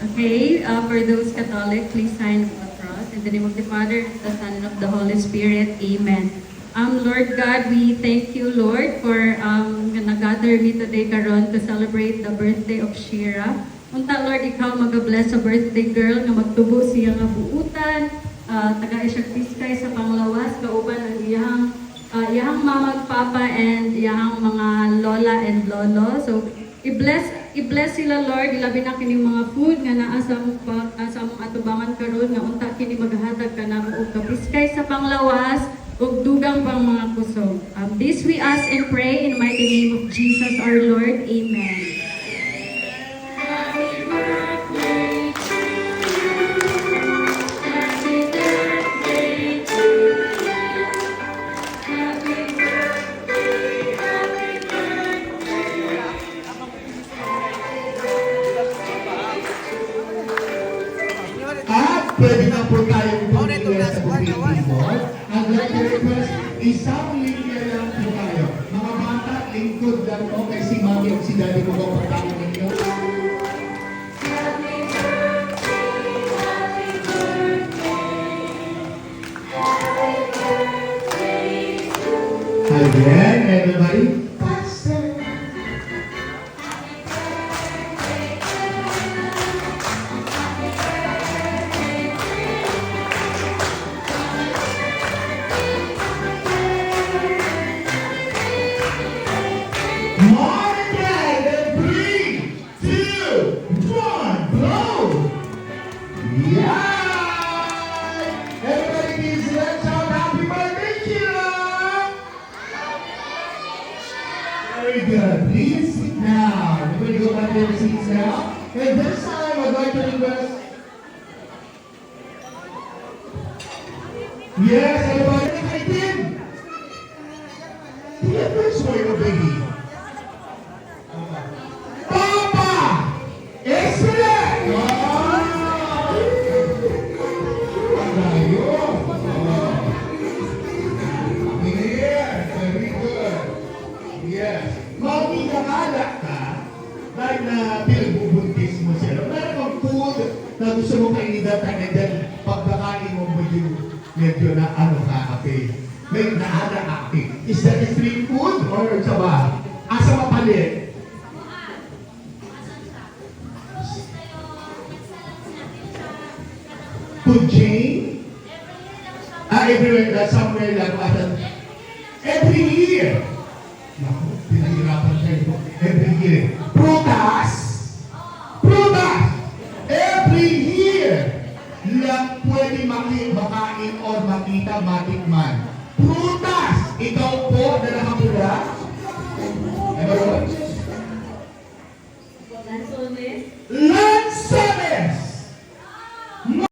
Okay, for those Catholic, please sign the cross. In the name of the Father, the Son, and of the Holy Spirit. Amen. Lord God, we thank you, Lord, for nag-gather me today karon to celebrate the birthday of Shira. Unta, Lord, ikaw mag-bless sa birthday girl nga magtubo siya nga buutan, taga isang piskay sa panglawas, kauban ang iyang mama, papa, and iyang mga lola and lolo. So, i-bless sila, Lord, ilabi na kini mga food nga naa sa mong atubangan karon nga unta kini maghatag kanamo og kapiskay sa panglawas ug dugang pang mga kusog. This we ask and pray in the mighty name of Jesus our Lord. Amen. Pwede na po tayong pumili sa booking mo. Ang request, isang linya lang po tayo. Mga bata, lingkod lang po kay si Mami at si Daddy ko po pagkain ninyo. Again, everybody. Very good. Please sit down. Everybody go back to your seats now. And this time, I'd like to request. Yes, everybody. I did. Yeah, first way to baby. Papa! Excellent! Yes. Mami, nakala ka dahil na pinagbubuntis mo siya. Meron kang food na gusto mo kainidatan and then pagkakain mo yung medyo na kape. May naada kape. Is that street food or sawa? Asa mapalit? Food chain? Everywhere, somewhere lang. Every year. Naku, pinahirapan kayo. Every year. Prutas! Prutas! Every year lang pwede makain or makita matikman. Prutas! Ikaw po na nakapula? Ano?